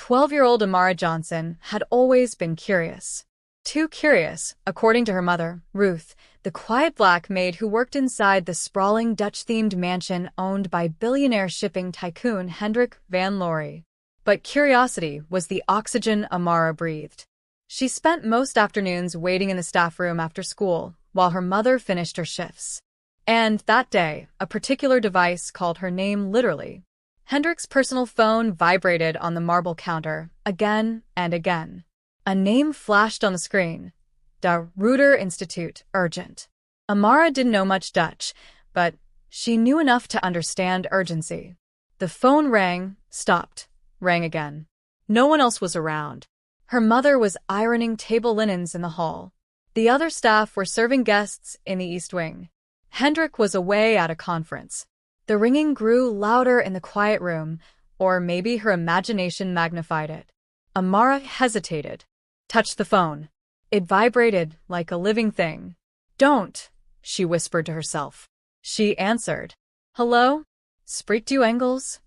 12-year-old Amara Johnson had always been curious. Too curious, according to her mother, Ruth, the quiet black maid who worked inside the sprawling Dutch-themed mansion owned by billionaire shipping tycoon Hendrik van Lorry. But curiosity was the oxygen Amara breathed. She spent most afternoons waiting in the staff room after school, while her mother finished her shifts. And that day, a particular device called her name literally. Hendrik's personal phone vibrated on the marble counter, again and again. A name flashed on the screen. De Ruyter Institute, urgent. Amara didn't know much Dutch, but she knew enough to understand urgency. The phone rang, stopped, rang again. No one else was around. Her mother was ironing table linens in the hall. The other staff were serving guests in the East Wing. Hendrik was away at a conference. The ringing grew louder in the quiet room, or maybe her imagination magnified it. Amara hesitated. Touched the phone. It vibrated like a living thing. "Don't," she whispered to herself. She answered. "Hello? Spreekt u Engels?"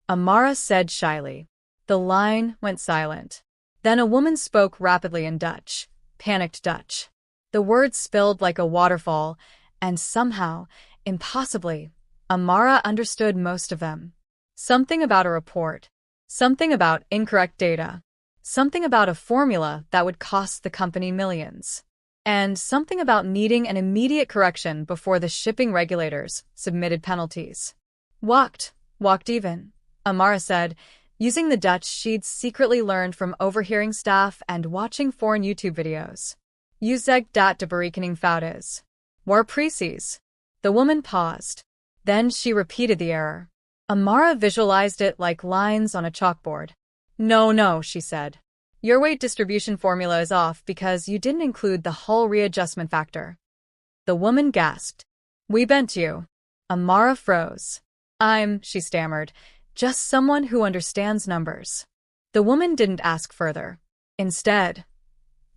Amara said shyly. The line went silent. Then a woman spoke rapidly in Dutch, panicked Dutch. The words spilled like a waterfall, and somehow, impossibly, Amara understood most of them. Something about a report. Something about incorrect data. Something about a formula that would cost the company millions. And something about needing an immediate correction before the shipping regulators submitted penalties. Walked even, Amara said, using the Dutch she'd secretly learned from overhearing staff and watching foreign YouTube videos. "U zeg dat de berekening fout is. War precies." The woman paused. Then she repeated the error. Amara visualized it like lines on a chalkboard. No, she said. "Your weight distribution formula is off because you didn't include the hull readjustment factor." The woman gasped. "We bent you." Amara froze. She stammered, "just someone who understands numbers." The woman didn't ask further. Instead,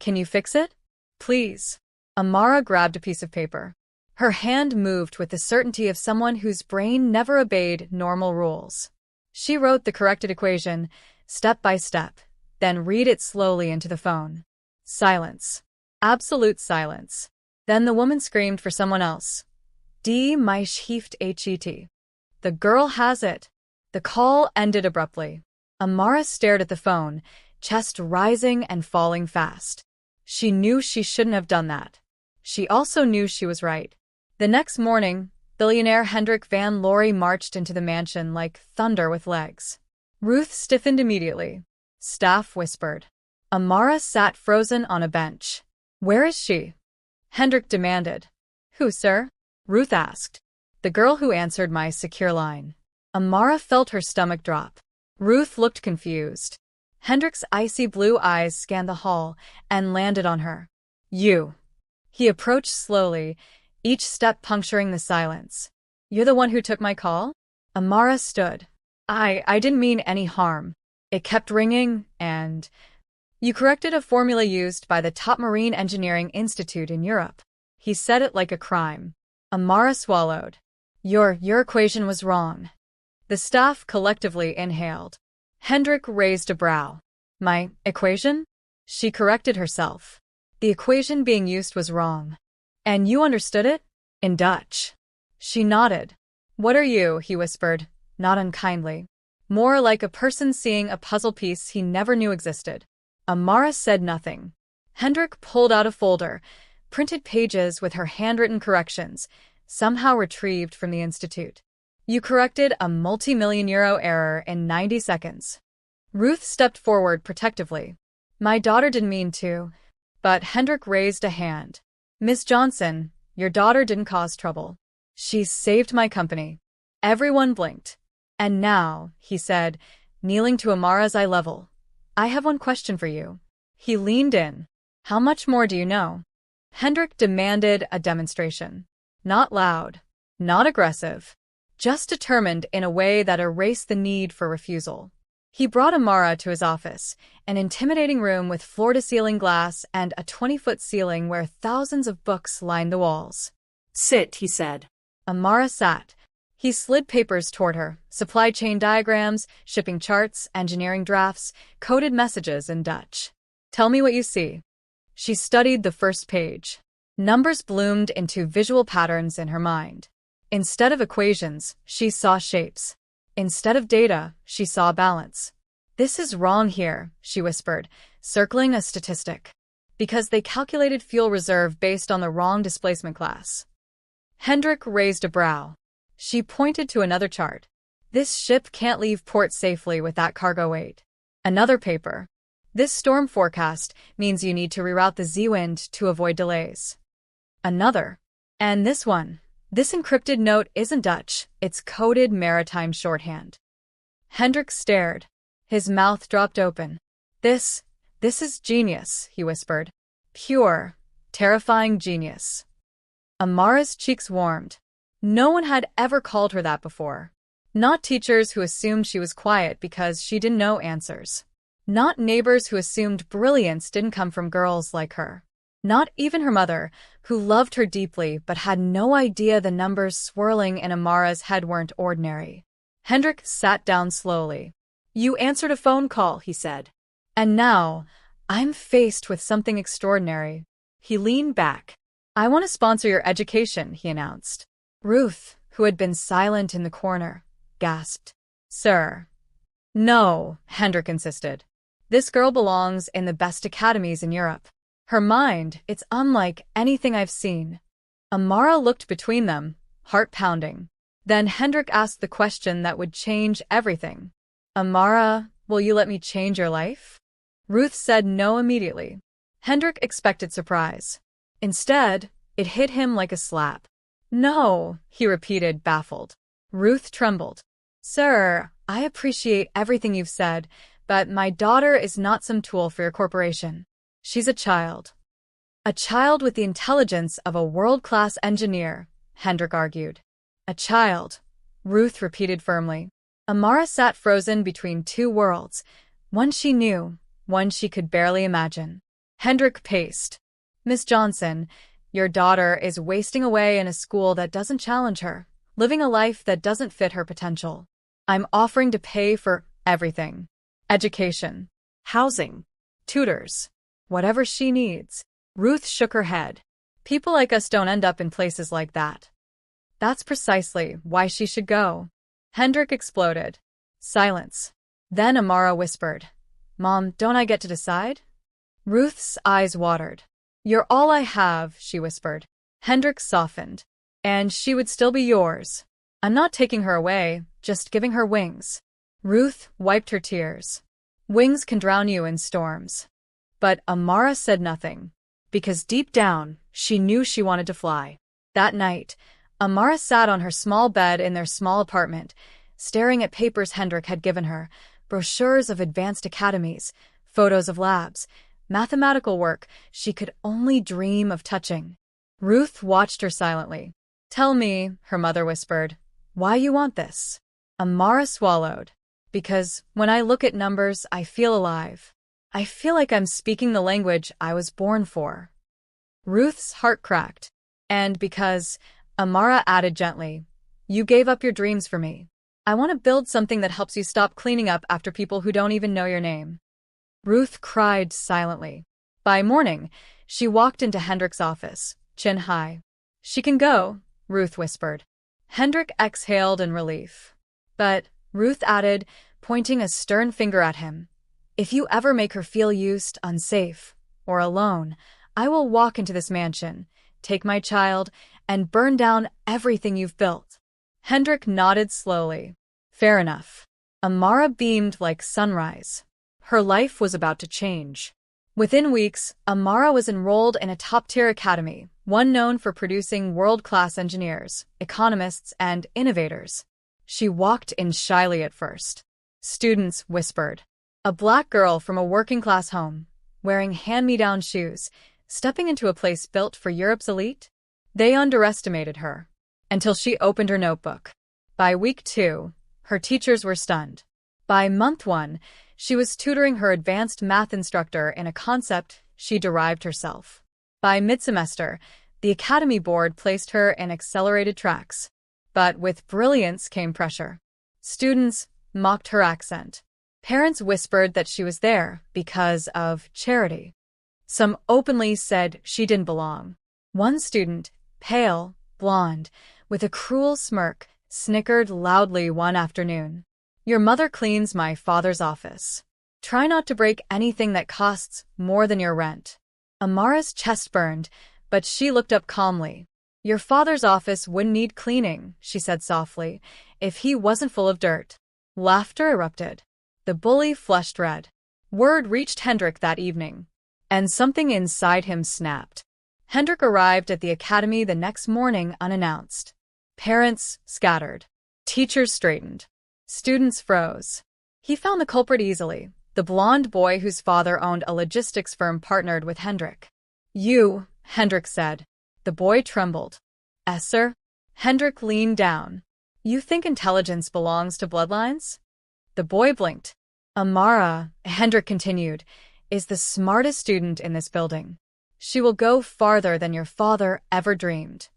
"Can you fix it? Please." Amara grabbed a piece of paper. Her hand moved with the certainty of someone whose brain never obeyed normal rules. She wrote the corrected equation, step by step, then read it slowly into the phone. Silence. Absolute silence. Then the woman screamed for someone else. "Die Meisje heeft het." The girl has it. The call ended abruptly. Amara stared at the phone, chest rising and falling fast. She knew she shouldn't have done that. She also knew she was right. The next morning, billionaire Hendrik van Lorry marched into the mansion like thunder with legs. Ruth stiffened immediately. Staff whispered. Amara sat frozen on a bench. "Where is she?" Hendrik demanded. "Who, sir?" Ruth asked. "The girl who answered my secure line." Amara felt her stomach drop. Ruth looked confused. Hendrik's icy blue eyes scanned the hall and landed on her. "You." He approached slowly, each step puncturing the silence. "You're the one who took my call?" Amara stood. I didn't mean any harm. It kept ringing, and... "You corrected a formula used by the top marine engineering institute in Europe." He said it like a crime. Amara swallowed. Your equation was wrong." The staff collectively inhaled. Hendrik raised a brow. "My equation?" She corrected herself. The equation being used was wrong. "And you understood it?" In Dutch. She nodded. "What are you?" he whispered, not unkindly. More like a person seeing a puzzle piece he never knew existed. Amara said nothing. Hendrik pulled out a folder, printed pages with her handwritten corrections, somehow retrieved from the institute. "You corrected a multi-million-euro error in 90 seconds. Ruth stepped forward protectively. "My daughter didn't mean to." But Hendrik raised a hand. "Miss Johnson, your daughter didn't cause trouble. She saved my company." Everyone blinked. "And now," he said, kneeling to Amara's eye level, "I have one question for you." He leaned in. "How much more do you know?" Hendrik demanded a demonstration. Not loud, not aggressive, just determined in a way that erased the need for refusal. He brought Amara to his office, an intimidating room with floor-to-ceiling glass and a 20-foot ceiling where thousands of books lined the walls. "Sit," he said. Amara sat. He slid papers toward her, supply chain diagrams, shipping charts, engineering drafts, coded messages in Dutch. Tell me what you see. She studied the first page. Numbers bloomed into visual patterns in her mind. Instead of equations, she saw shapes. Instead of data, she saw balance. This is wrong here, she whispered, circling a statistic. Because they calculated fuel reserve based on the wrong displacement class. Hendrik raised a brow. She pointed to another chart. This ship can't leave port safely with that cargo weight. Another paper. This storm forecast means you need to reroute the Z-wind to avoid delays. Another. And this one. This encrypted note isn't Dutch, it's coded maritime shorthand. Hendrik stared. His mouth dropped open. This is genius, he whispered. Pure, terrifying genius. Amara's cheeks warmed. No one had ever called her that before. Not teachers who assumed she was quiet because she didn't know answers. Not neighbors who assumed brilliance didn't come from girls like her. Not even her mother, who loved her deeply but had no idea the numbers swirling in Amara's head weren't ordinary. Hendrik sat down slowly. You answered a phone call, he said. And now, I'm faced with something extraordinary. He leaned back. I want to sponsor your education, he announced. Ruth, who had been silent in the corner, gasped. Sir. No, Hendrik insisted. This girl belongs in the best academies in Europe. Her mind, it's unlike anything I've seen. Amara looked between them, heart pounding. Then Hendrik asked the question that would change everything. Amara, will you let me change your life? Ruth said no immediately. Hendrik expected surprise. Instead, it hit him like a slap. No, he repeated, baffled. Ruth trembled. Sir, I appreciate everything you've said, but my daughter is not some tool for your corporation. She's a child. A child with the intelligence of a world-class engineer, Hendrik argued. A child, Ruth repeated firmly. Amara sat frozen between two worlds, one she knew, one she could barely imagine. Hendrik paced. Miss Johnson, your daughter is wasting away in a school that doesn't challenge her, living a life that doesn't fit her potential. I'm offering to pay for everything. Education, housing, tutors, whatever she needs. Ruth shook her head. People like us don't end up in places like that. That's precisely why she should go. Hendrik exploded. Silence. Then Amara whispered, Mom, don't I get to decide? Ruth's eyes watered. You're all I have, she whispered. Hendrik softened. And she would still be yours. I'm not taking her away, just giving her wings. Ruth wiped her tears. Wings can drown you in storms. But Amara said nothing, because deep down, she knew she wanted to fly. That night, Amara sat on her small bed in their small apartment, staring at papers Hendrik had given her, brochures of advanced academies, photos of labs, mathematical work she could only dream of touching. Ruth watched her silently. Tell me, her mother whispered, why you want this? Amara swallowed. Because when I look at numbers, I feel alive. I feel like I'm speaking the language I was born for. Ruth's heart cracked. And because, Amara added gently, you gave up your dreams for me. I want to build something that helps you stop cleaning up after people who don't even know your name. Ruth cried silently. By morning, she walked into Hendrik's office, chin high. She can go, Ruth whispered. Hendrik exhaled in relief. But, Ruth added, pointing a stern finger at him, if you ever make her feel used, unsafe, or alone, I will walk into this mansion, take my child, and burn down everything you've built. Hendrik nodded slowly. Fair enough. Amara beamed like sunrise. Her life was about to change. Within weeks, Amara was enrolled in a top-tier academy, one known for producing world-class engineers, economists, and innovators. She walked in shyly at first. Students whispered. A black girl from a working-class home, wearing hand-me-down shoes, stepping into a place built for Europe's elite? They underestimated her. Until she opened her notebook. By week 2, her teachers were stunned. By month 1, she was tutoring her advanced math instructor in a concept she derived herself. By mid-semester, the academy board placed her in accelerated tracks. But with brilliance came pressure. Students mocked her accent. Parents whispered that she was there because of charity. Some openly said she didn't belong. One student, pale, blonde, with a cruel smirk, snickered loudly one afternoon. "Your mother cleans my father's office. Try not to break anything that costs more than your rent." Amara's chest burned, but she looked up calmly. "Your father's office wouldn't need cleaning," she said softly, "if he wasn't full of dirt." Laughter erupted. The bully flushed red. Word reached Hendrik that evening, and something inside him snapped. Hendrik arrived at the academy the next morning unannounced. Parents scattered. Teachers straightened. Students froze. He found the culprit easily, the blonde boy whose father owned a logistics firm partnered with Hendrik. "You," Hendrik said. The boy trembled. "Sir?" Hendrik leaned down. "You think intelligence belongs to bloodlines?" The boy blinked. "Amara," Hendrik continued, "is the smartest student in this building. She will go farther than your father ever dreamed."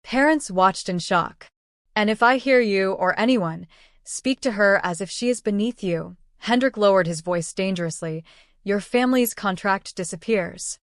Parents watched in shock. "And if I hear you or anyone speak to her as if she is beneath you," Hendrik lowered his voice dangerously, "your family's contract disappears."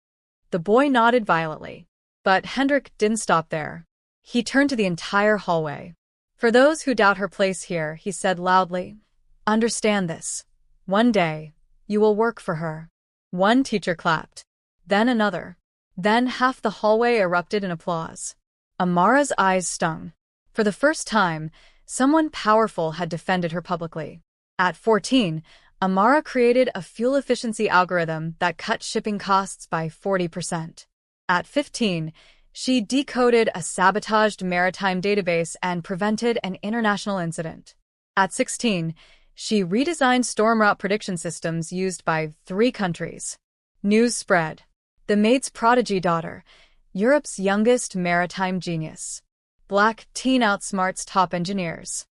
The boy nodded violently. But Hendrik didn't stop there. He turned to the entire hallway. "For those who doubt her place here," he said loudly, "understand this. One day, you will work for her." One teacher clapped. Then another. Then half the hallway erupted in applause. Amara's eyes stung. For the first time, someone powerful had defended her publicly. At 14, Amara created a fuel efficiency algorithm that cut shipping costs by 40%. At 15, she decoded a sabotaged maritime database and prevented an international incident. At 16, she redesigned storm route prediction systems used by 3 countries. News spread. The Maid's prodigy daughter, Europe's youngest maritime genius. Black teen outsmarts top engineers.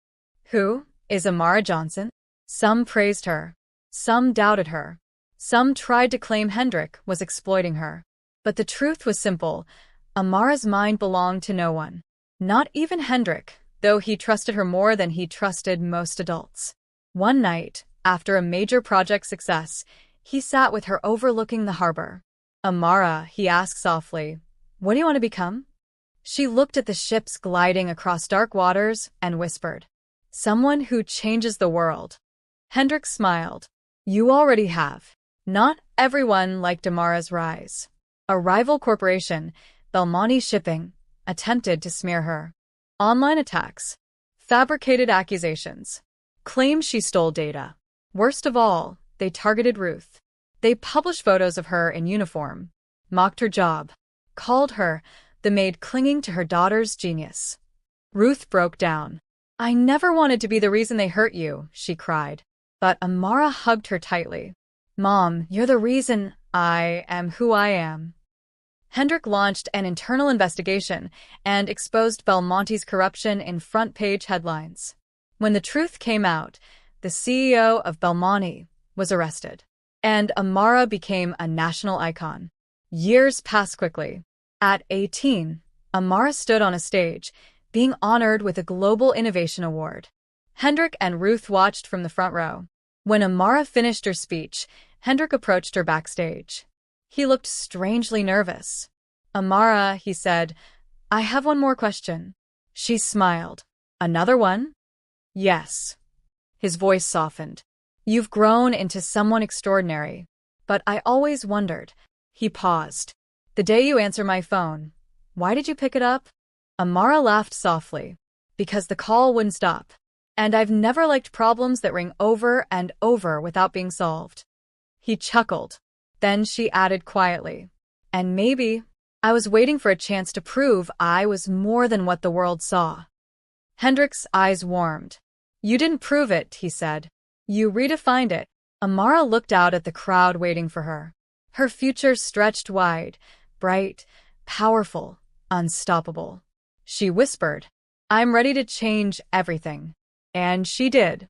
Who is Amara Johnson? Some praised her. Some doubted her. Some tried to claim Hendrik was exploiting her. But the truth was simple. Amara's mind belonged to no one. Not even Hendrik, though he trusted her more than he trusted most adults. One night, after a major project success, he sat with her overlooking the harbor. "Amara," he asked softly, "what do you want to become?" She looked at the ships gliding across dark waters and whispered, "Someone who changes the world." Hendrik smiled. "You already have." Not everyone liked Amara's rise. A rival corporation, Belmonte Shipping, attempted to smear her. Online attacks, fabricated accusations, claimed she stole data. Worst of all, they targeted Ruth. They published photos of her in uniform, mocked her job, called her the maid clinging to her daughter's genius. Ruth broke down. "I never wanted to be the reason they hurt you," she cried. But Amara hugged her tightly. "Mom, you're the reason I am who I am." Hendrik launched an internal investigation and exposed Belmonte's corruption in front-page headlines. When the truth came out, the CEO of Belmonte was arrested, and Amara became a national icon. Years passed quickly. At 18, Amara stood on a stage, being honored with a Global Innovation Award. Hendrik and Ruth watched from the front row. When Amara finished her speech, Hendrik approached her backstage. He looked strangely nervous. "Amara," he said, "I have one more question." She smiled. "Another one?" "Yes." His voice softened. "You've grown into someone extraordinary. But I always wondered." He paused. "The day you answer my phone, why did you pick it up?" Amara laughed softly. "Because the call wouldn't stop. And I've never liked problems that ring over and over without being solved." He chuckled. Then she added quietly, "And maybe I was waiting for a chance to prove I was more than what the world saw." Hendrik's eyes warmed. "You didn't prove it," he said. "You redefined it." Amara looked out at the crowd waiting for her. Her future stretched wide, bright, powerful, unstoppable. She whispered, "I'm ready to change everything." And she did.